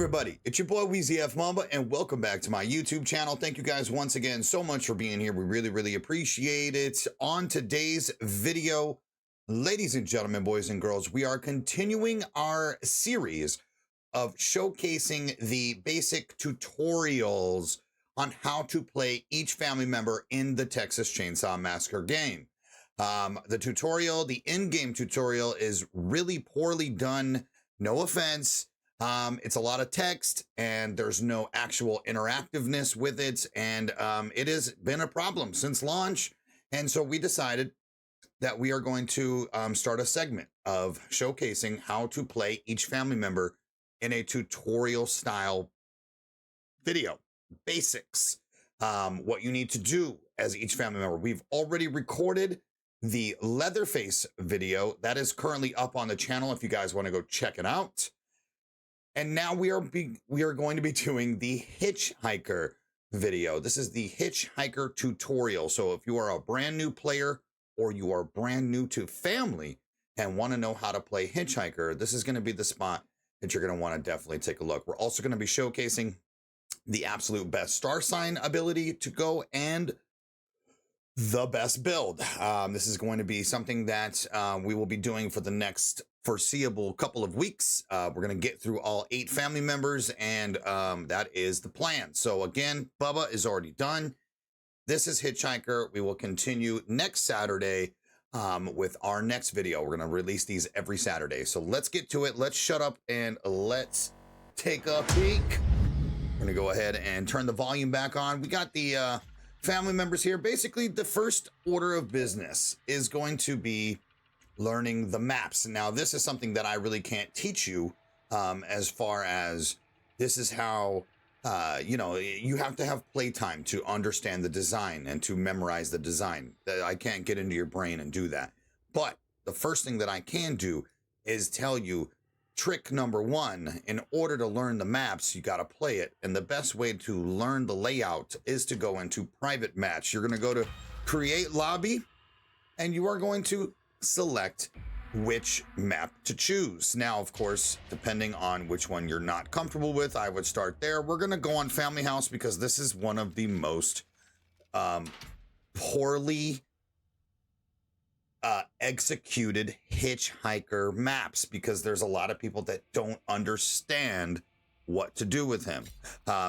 everybody, it's your boy WEEZYFMAMBA and welcome back to my YouTube channel. Thank you guys once again so much for being here. We really appreciate it. On today's video, ladies and gentlemen, boys and girls, we are continuing our series of showcasing the basic tutorials on how to play each family member in the Texas Chainsaw Massacre game. The in-game tutorial is really poorly done. No offense. It's a lot of text and there's no actual interactiveness with it. And it has been a problem since launch. And so we decided that we are going to start a segment of showcasing how to play each family member in a tutorial style video. Basics, what you need to do as each family member. We've already recorded the Leatherface video that is currently up on the channel if you guys want to go check it out. And now we are going to be doing the Hitchhiker video. This is the Hitchhiker tutorial. So if you are a brand new player or you are brand new to family and want to know how to play Hitchhiker, this is going to be the spot that you're going to want to definitely take a look. We're also going to be showcasing the absolute best star sign ability to go and the best build. This is going to be something that we will be doing for the next foreseeable couple of weeks. We're going to get through all 8 family members, and that is the plan. So again, Bubba is already done. This is Hitchhiker. We will continue next Saturday with our next video. We're going to release these every Saturday. So let's get to it. Let's shut up and let's take a peek. We're going to go ahead and turn the volume back on. We got the family members here. Basically, the first order of business is going to be learning the maps. Now, this is something that I really can't teach you as far as this is how, you have to have playtime to understand the design and to memorize the design. I can't get into your brain and do that. But the first thing that I can do is tell you trick number 1. In order to learn the maps, you got to play it. And the best way to learn the layout is to go into private match. You're going to go to create lobby and you are going to select which map to choose. Now, of course, depending on which one you're not comfortable with, I would start there. We're going to go on Family House because this is one of the most poorly executed Hitchhiker maps because there's a lot of people that don't understand what to do with him.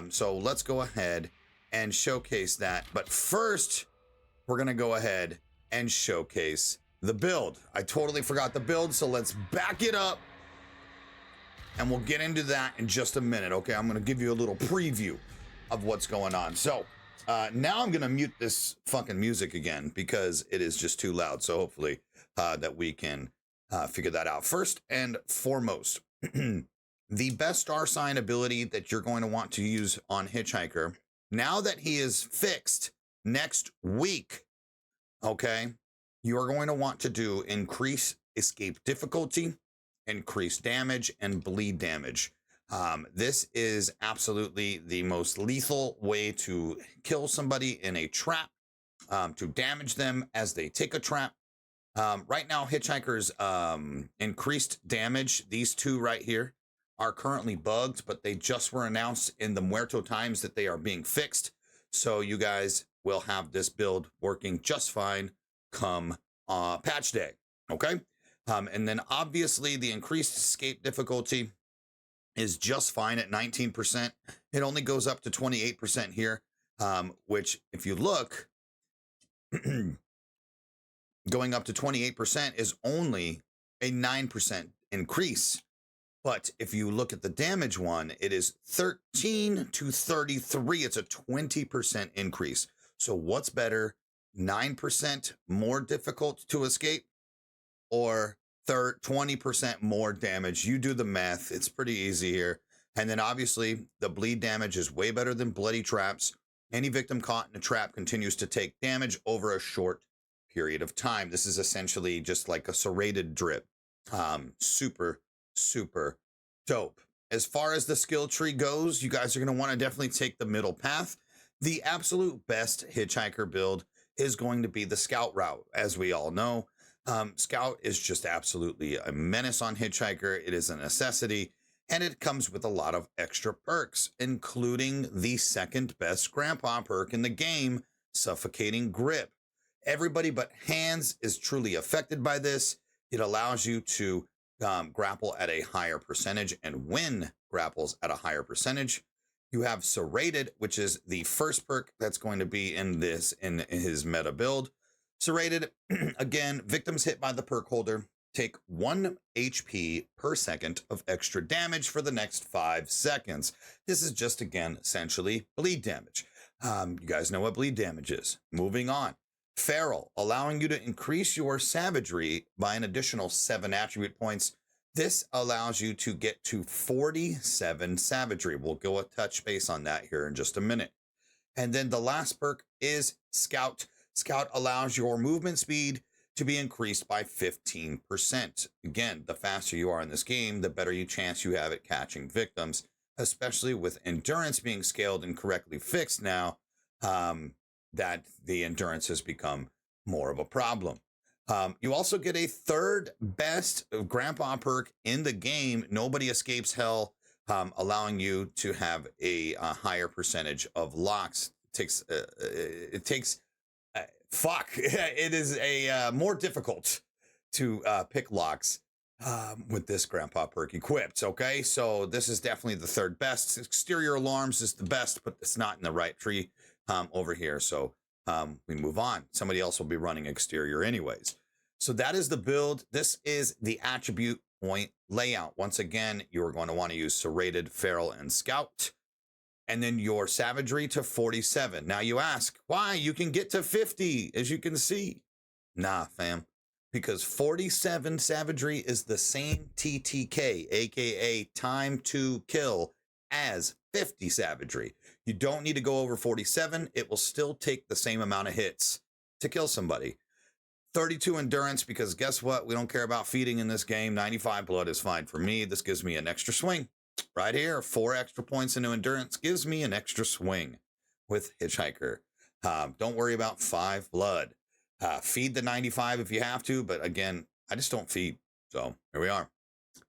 So let's go ahead and showcase that. But first, we're going to go ahead and showcase the build. I totally forgot the build, so let's back it up and we'll get into that in just a minute. Okay, I'm going to give you a little preview of what's going on. So now I'm going to mute this fucking music again because it is just too loud. So hopefully that we can figure that out. First and foremost, the best star sign ability that you're going to want to use on Hitchhiker, now that he is fixed next week, okay, you are going to want to do increase escape difficulty, increase damage, and bleed damage. This is absolutely the most lethal way to kill somebody in a trap, to damage them as they take a trap. Right now, Hitchhiker's increased damage, these two right here, are currently bugged, but they just were announced in the Muerto times that they are being fixed. So you guys will have this build working just fine come patch day, okay? And then obviously the increased escape difficulty is just fine at 19%. It only goes up to 28% here, which if you look, going up to 28% is only a 9% increase. But if you look at the damage one, it is 13 to 33. It's a 20% increase. So what's better, 9% more difficult to escape or 20% more damage? You do the math. It's pretty easy here. And then obviously the bleed damage is way better than bloody traps. Any victim caught in a trap continues to take damage over a short period of time. This is essentially just like a serrated drip. Super dope. As far as the skill tree goes, you guys are going to want to definitely take the middle path. The absolute best Hitchhiker build is going to be the scout route. As we all know, scout is just absolutely a menace on Hitchhiker. It is a necessity. And it comes with a lot of extra perks, including the second best grandpa perk in the game, Suffocating Grip. Everybody but hands is truly affected by this. It allows you to grapple at a higher percentage and win grapples at a higher percentage. You have Serrated, which is the first perk that's going to be in his meta build. Serrated, again, victims hit by the perk holder take 1 HP per second of extra damage for the next 5 seconds. This is just, again, essentially bleed damage. You guys know what bleed damage is. Moving on. Feral, allowing you to increase your savagery by an additional 7 attribute points. This allows you to get to 47 savagery. We'll go a touch base on that here in just a minute. And then the last perk is Scout. Scout allows your movement speed to be increased by 15%. Again, the faster you are in this game, the better chance you have at catching victims, especially with endurance being scaled and correctly fixed now, that the endurance has become more of a problem. You also get a third best grandpa perk in the game, Nobody Escapes Hell, allowing you to have a higher percentage of locks. It is a more difficult to pick locks with this grandpa perk equipped. Okay, so this is definitely the third best. Exterior alarms is the best, but it's not in the right tree over here. So we move on. Somebody else will be running exterior anyways. So that is the build. This is the attribute point layout. Once again, you are going to want to use Serrated, Feral, and Scout. And then your savagery to 47. Now you ask, why? You can get to 50, as you can see. Nah, fam. Because 47 savagery is the same TTK, aka time to kill, as 50 savagery. You don't need to go over 47. It will still take the same amount of hits to kill somebody. 32 endurance, because guess what? We don't care about feeding in this game. 95 blood is fine for me. This gives me an extra swing. Right here, 4 extra points into endurance gives me an extra swing with Hitchhiker. Don't worry about 5 blood. Feed the 95 if you have to, but again, I just don't feed. So here we are.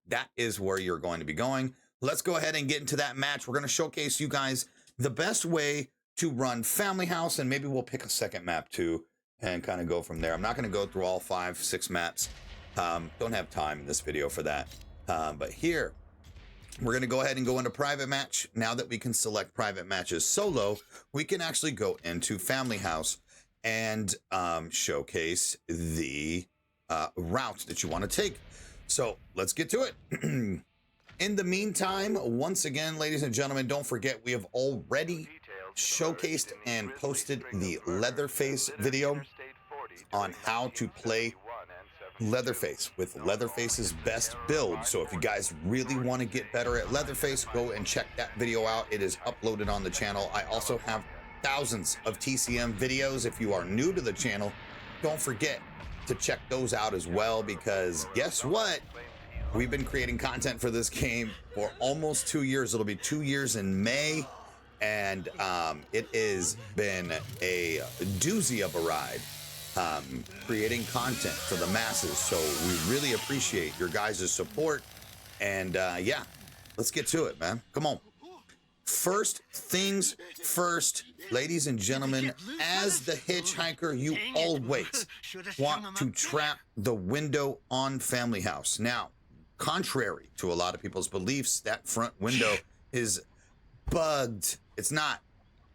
That is where you're going to be going. Let's go ahead and get into that match. We're going to showcase you guys the best way to run Family House, and maybe we'll pick a second map too and kind of go from there. I'm not going to go through all 5, 6 maps. Don't have time in this video for that. But here, we're going to go ahead and go into private match. Now that we can select private matches solo, we can actually go into Family House and showcase the route that you want to take. So let's get to it. In the meantime, once again, ladies and gentlemen, don't forget we have already showcased and posted the Leatherface video on how to play Leatherface with Leatherface's best build. So if you guys really want to get better at Leatherface, go and check that video out. It is uploaded on the channel. I also have thousands of TCM videos. If you are new to the channel, don't forget to check those out as well, because guess what? We've been creating content for this game for almost 2 years. It'll be 2 years in May, and it has been a doozy of a ride. Creating content for the masses, so we really appreciate your guys' support. And yeah, let's get to it, man. Come on. First things first, ladies and gentlemen, as the Hitchhiker, you always want to trap the window on Family House. Now, contrary to a lot of people's beliefs, that front window is bugged. It's not.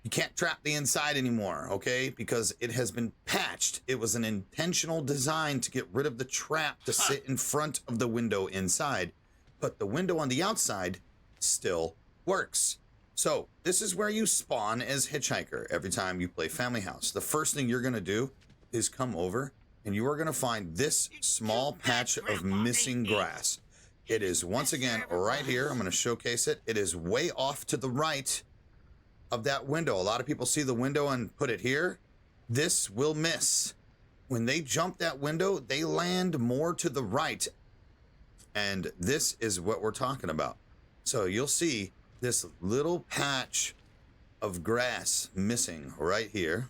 You can't trap the inside anymore, okay? Because it has been patched. It was an intentional design to get rid of the trap to sit in front of the window inside, but the window on the outside still works. So this is where you spawn as Hitchhiker every time you play Family House. The first thing you're gonna do is come over and you are gonna find this small patch of missing grass. It is once again right here. I'm gonna showcase it. It is way off to the right of that window. A lot of people see the window and put it here. This will miss. When they jump that window, they land more to the right. And this is what we're talking about. So you'll see this little patch of grass missing right here.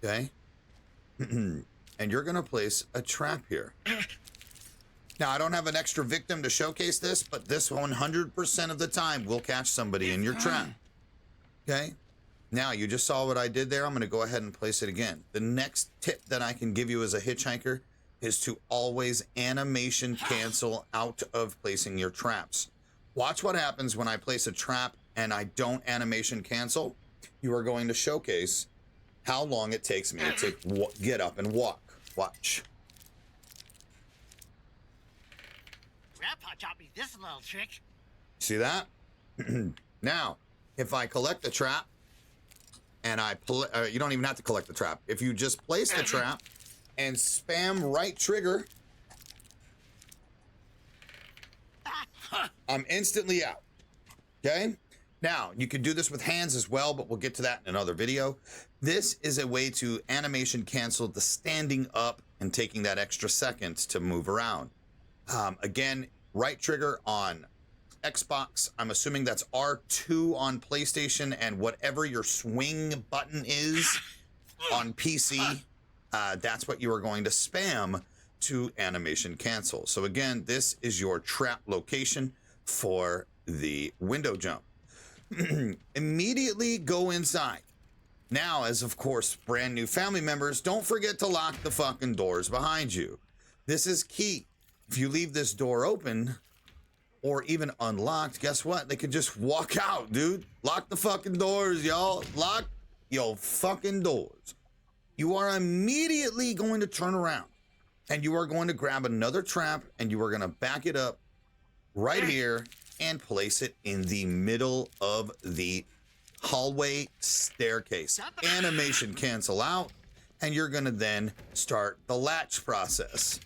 Okay. And you're gonna place a trap here. Now, I don't have an extra victim to showcase this, but this 100% of the time will catch somebody in your trap. Okay? Now, you just saw what I did there. I'm going to go ahead and place it again. The next tip that I can give you as a hitchhiker is to always animation cancel out of placing your traps. Watch what happens when I place a trap and I don't animation cancel. You are going to showcase how long it takes me to get up and walk. Watch. Grandpa taught me this little trick. See that? Now, if I collect the trap, and you don't even have to collect the trap. If you just place the trap and spam right trigger, I'm instantly out. Okay? Now, you can do this with hands as well, but we'll get to that in another video. This is a way to animation cancel the standing up and taking that extra second to move around. Again, right trigger on Xbox. I'm assuming that's R2 on PlayStation, and whatever your swing button is on PC, that's what you are going to spam to animation cancel. So again, this is your trap location for the window jump. Immediately go inside. Now, as of course, brand new family members, don't forget to lock the fucking doors behind you. This is key. If you leave this door open or even unlocked, guess what? They could just walk out, dude. Lock the fucking doors, y'all. Lock your fucking doors. You are immediately going to turn around and you are going to grab another trap and you are going to back it up right here and place it in the middle of the hallway staircase. Animation cancel out, and you're gonna then start the latch process.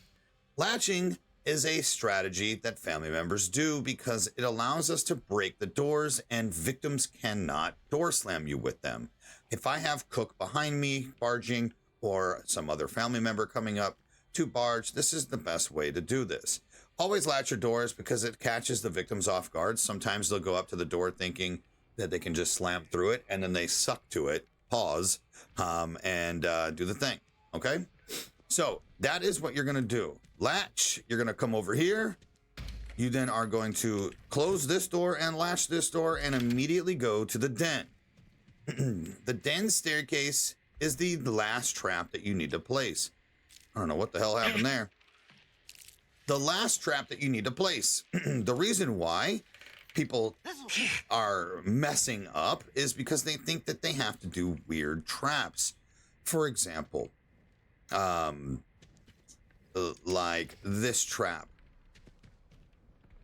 Latching is a strategy that family members do because it allows us to break the doors and victims cannot door slam you with them. If I have Cook behind me barging or some other family member coming up to barge, this is the best way to do this. Always latch your doors because it catches the victims off guard. Sometimes they'll go up to the door thinking that they can just slam through it, and then they suck to it, pause, and do the thing, okay? So that is what you're gonna do. Latch, you're gonna come over here. You then are going to close this door and latch this door and immediately go to the den. The den staircase is the last trap that you need to place. I don't know what the hell happened there. The last trap that you need to place. The reason why people are messing up is because they think that they have to do weird traps. For example, like this trap.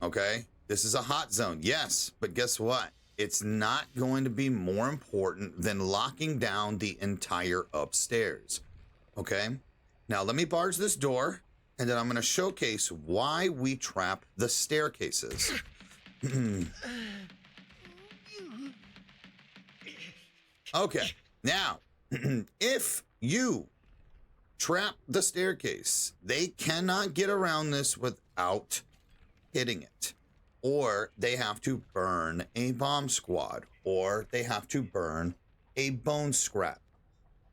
Okay, this is a hot zone, yes, but guess what? It's not going to be more important than locking down the entire upstairs. Okay, now let me barge this door, and then I'm going to showcase why we trap the staircases. Okay, now, if you trap the staircase, they cannot get around this without hitting it. Or they have to burn a bomb squad, or they have to burn a bone scrap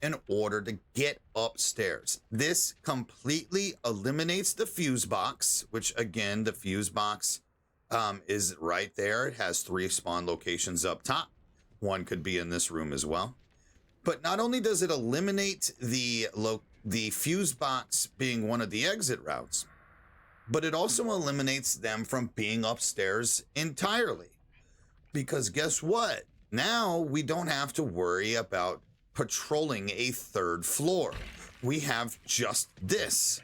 in order to get upstairs. This completely eliminates the fuse box, which again, the fuse box is right there. It has 3 spawn locations up top. One could be in this room as well. But not only does it eliminate the fuse box being one of the exit routes, but it also eliminates them from being upstairs entirely. Because guess what? Now we don't have to worry about patrolling a 3rd floor. We have just this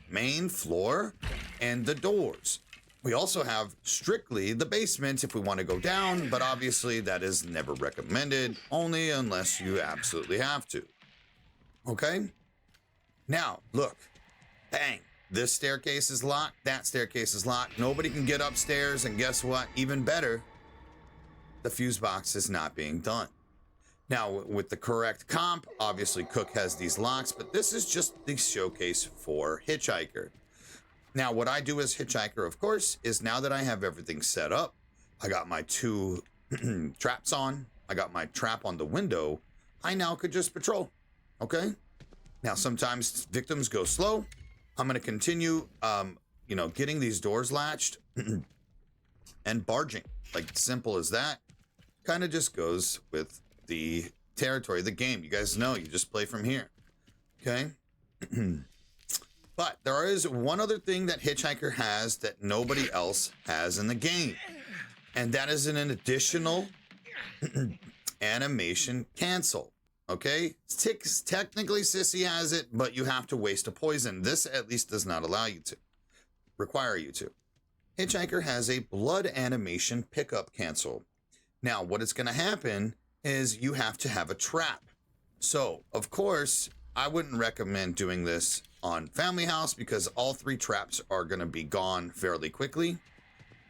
main floor and the doors. We also have strictly the basement if we want to go down, but obviously that is never recommended, only unless you absolutely have to. Okay? Now, look, bang. This staircase is locked, that staircase is locked. Nobody can get upstairs, and guess what? Even better, the fuse box is not being done. Now, with the correct comp, obviously Cook has these locks, but this is just the showcase for Hitchhiker. Now, what I do as Hitchhiker, of course, is now that I have everything set up, I got my 2 traps on, I got my trap on the window, I now could just patrol, okay? Now, sometimes victims go slow. I'm going to continue, you know, getting these doors latched and barging. Like, simple as that. Kind of just goes with the territory of the game. You guys know, you just play from here. Okay? But there is one other thing that Hitchhiker has that nobody else has in the game. And that is an additional animation cancel. Okay? Technically, Sissy has it, but you have to waste a poison. This at least does not allow you to. Require you to. Hitchhiker has a blood animation pickup cancel. Now, what is going to happen is you have to have a trap. So, of course, I wouldn't recommend doing this on Family House because all 3 traps are going to be gone fairly quickly.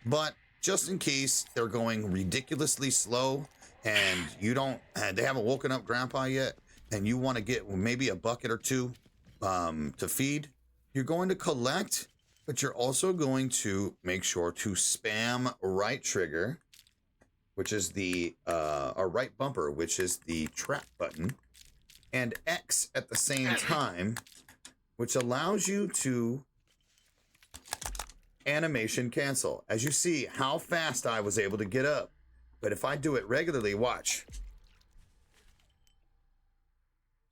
But just in case they're going ridiculously slow and you don't, they haven't woken up Grandpa yet, and you want to get maybe a bucket or 2 to feed, you're going to collect, but you're also going to make sure to spam right trigger, which is the, or right bumper, which is the trap button, and X at the same time, which allows you to animation cancel. As you see how fast I was able to get up. But if I do it regularly, watch.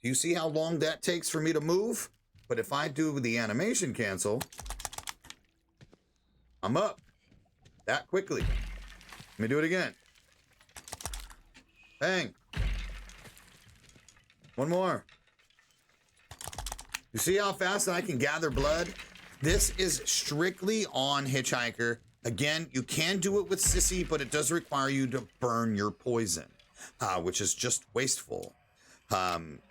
Do you see how long that takes for me to move? But if I do the animation cancel, I'm up that quickly. Let me do it again. Bang. One more. You see how fast I can gather blood? This is strictly on Hitchhiker. Again, you can do it with Sissy, but it does require you to burn your poison, which is just wasteful.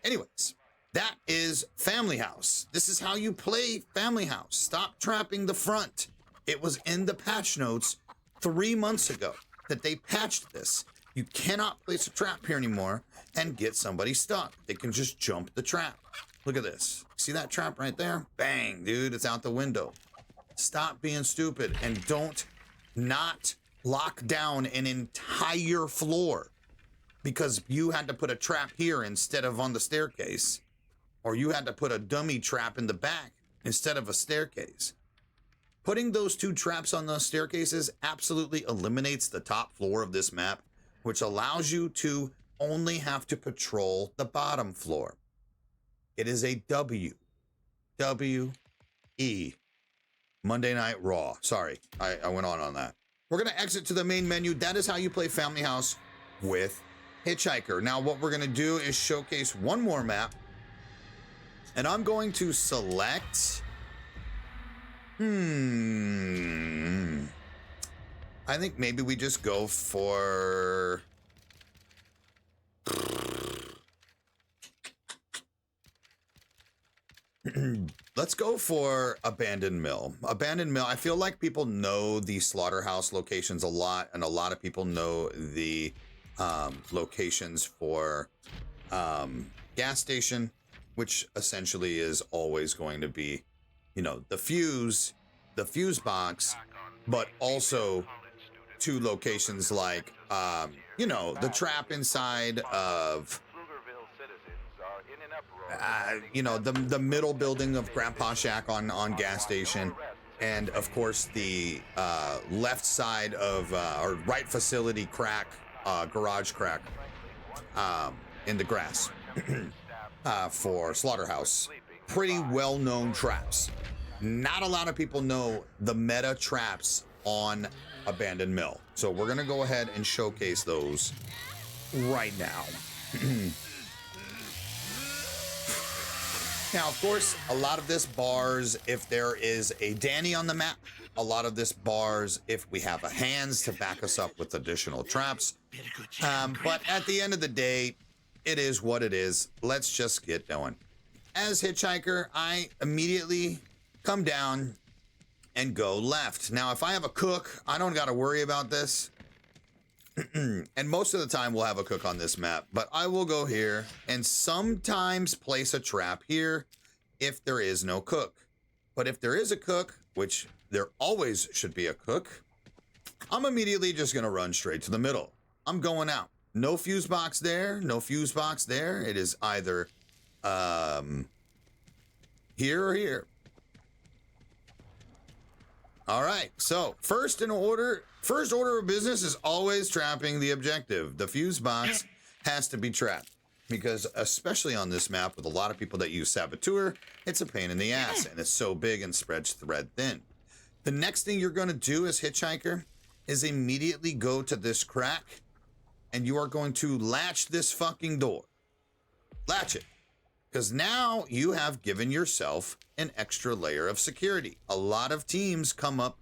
Anyways, that is Family House. This is how you play Family House. Stop trapping the front. It was in the patch notes 3 months ago that they patched this. You cannot place a trap here anymore and get somebody stuck. They can just jump the trap. Look at this. See that trap right there? Bang, dude, it's out the window. Stop being stupid and don't not lock down an entire floor because you had to put a trap here instead of on the staircase, or you had to put a dummy trap in the back instead of a staircase. Putting those 2 traps on those staircases absolutely eliminates the top floor of this map, which allows you to only have to patrol the bottom floor. It is a W-E, Monday Night Raw. Sorry, I went on that. We're going to exit to the main menu. That is how you play Family House with Hitchhiker. Now, what we're going to do is showcase one more map. And I'm going to select... I think maybe we just go for... Let's go for Abandoned Mill. Abandoned Mill, I feel like people know the slaughterhouse locations a lot, and a lot of people know the locations for gas station, which essentially is always going to be, you know, the fuse box, but also 2 locations like, you know, the trap inside of... you know, the middle building of Grandpa Shack on gas station, and of course the left side of or right facility crack, garage crack in the grass for slaughterhouse. Pretty well-known traps. Not a lot of people know the meta traps on Abandoned Mill, so we're gonna go ahead and showcase those right now. Now, of course, a lot of this bars if there is a Danny on the map. A lot of this bars if we have a hands to back us up with additional traps. But at the end of the day, it is what it is. Let's just get going. As Hitchhiker, I immediately come down and go left. Now, if I have a cook, I don't got to worry about this. And most of the time we'll have a cook on this map, but I will go here and sometimes place a trap here if there is no cook. But if there is a cook, which there always should be a cook, I'm immediately just going to run straight to the middle. I'm going out. No fuse box there, no fuse box there. It is either here or here. All right, so first order of business is always trapping the objective. The fuse box has to be trapped because especially on this map with a lot of people that use Saboteur, it's a pain in the ass and it's so big and spreads thread thin. The next thing you're gonna do as Hitchhiker is immediately go to this crack and you are going to latch this fucking door. Latch it. Because now you have given yourself an extra layer of security. A lot of teams come up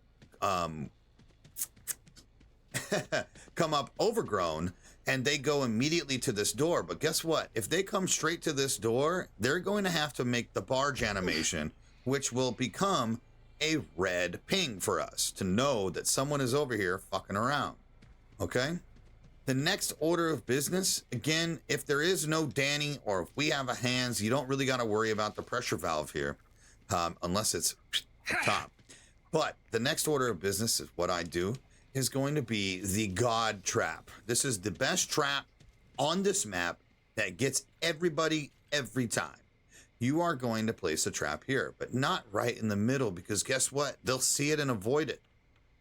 overgrown and they go immediately to this door. But guess what? If they come straight to this door, they're going to have to make the barge animation, which will become a red ping for us to know that someone is over here fucking around. Okay? The next order of business, again, if there is no Danny or if we have a hands, you don't really got to worry about the pressure valve here, unless it's up top. But the next order of business is what I do is going to be the God trap. This is the best trap on this map that gets everybody every time. You are going to place a trap here, but not right in the middle because guess what? They'll see it and avoid it.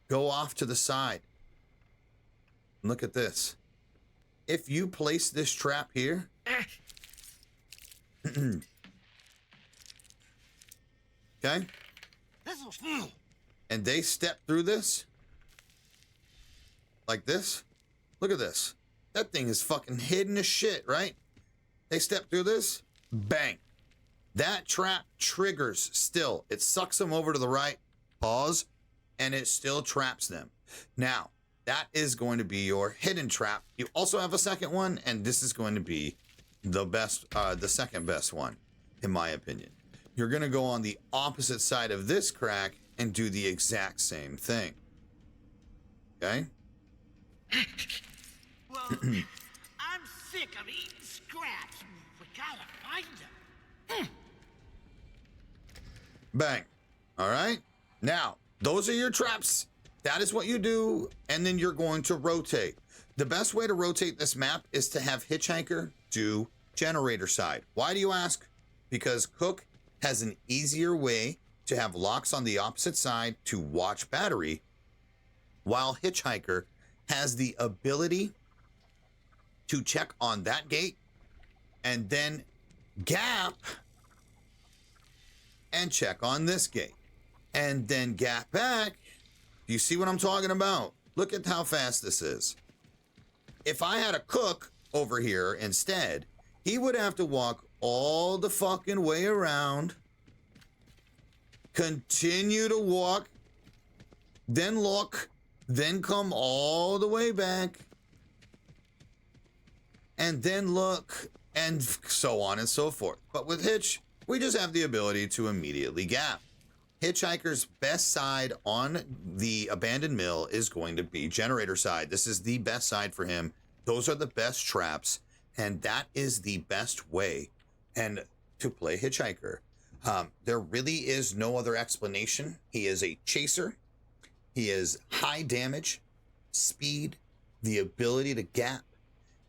Go off to the side. Look at this. If you place this trap here, okay, and they step through this, like this, look at this. That thing is fucking hidden as shit, right? They step through this, bang. That trap triggers still. It sucks them over to the right, pause, and it still traps them. Now, that is going to be your hidden trap. You also have a second one, and this is going to be the best, the second best one, in my opinion. You're going to go on the opposite side of this crack and do the exact same thing. Okay? Well, I'm sick of eating scraps. We gotta find them. Bang. All right? Now, those are your traps. That is what you do, and then you're going to rotate. The best way to rotate this map is to have Hitchhiker do generator side. Why do you ask? Because Cook has an easier way to have locks on the opposite side to watch battery, while Hitchhiker has the ability to check on that gate and then gap and check on this gate and then gap back. You see what I'm talking about? Look at how fast this is. If I had a Cook over here instead, he would have to walk all the fucking way around, continue to walk, then look, then come all the way back, and then look, and so on and so forth. But with Hitch, we just have the ability to immediately gap. Hitchhiker's best side on the abandoned mill is going to be generator side. This is the best side for him. Those are the best traps, and that is the best way and to play Hitchhiker. There really is no other explanation. He is a chaser. He is high damage, speed, the ability to gap,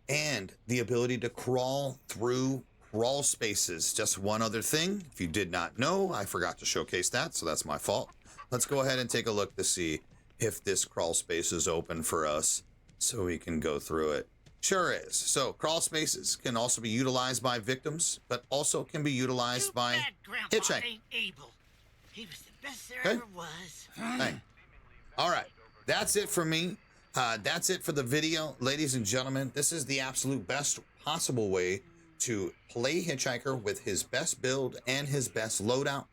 and the ability to crawl through crawl spaces. Just one other thing, if you did not know, I forgot to showcase that, so that's my fault. Let's go ahead and take a look to see if this crawl space is open for us so we can go through it. Sure is. So crawl spaces can also be utilized by victims, but also can be utilized by Hitchhiker. Ain't able. He was the best there Okay. ever was. Hey. All right, that's it for me. That's it for the video, ladies and gentlemen. This is the absolute best possible way to play Hitchhiker with his best build and his best loadout.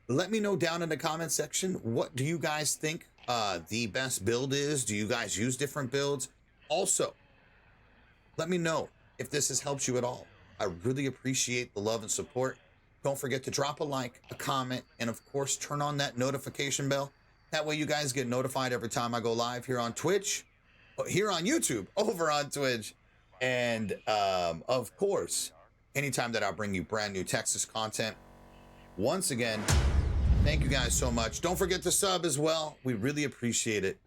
Let me know down in the comment section, what do you guys think the best build is? Do you guys use different builds? Also, let me know if this has helped you at all. I really appreciate the love and support. Don't forget to drop a like, a comment, and of course, turn on that notification bell. That way you guys get notified every time I go live here on Twitch, here on YouTube, over on Twitch. And of course, anytime that I bring you brand new Texas content. Once again, thank you guys so much. Don't forget to sub as well. We really appreciate it.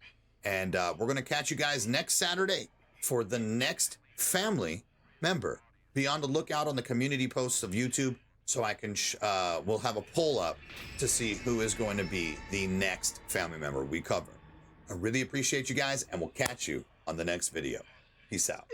And we're going to catch you guys next Saturday for the next family member. Be on the lookout on the community posts of YouTube. so I can, we'll have a poll up to see who is going to be the next family member we cover. I really appreciate you guys, and we'll catch you on the next video. Peace out.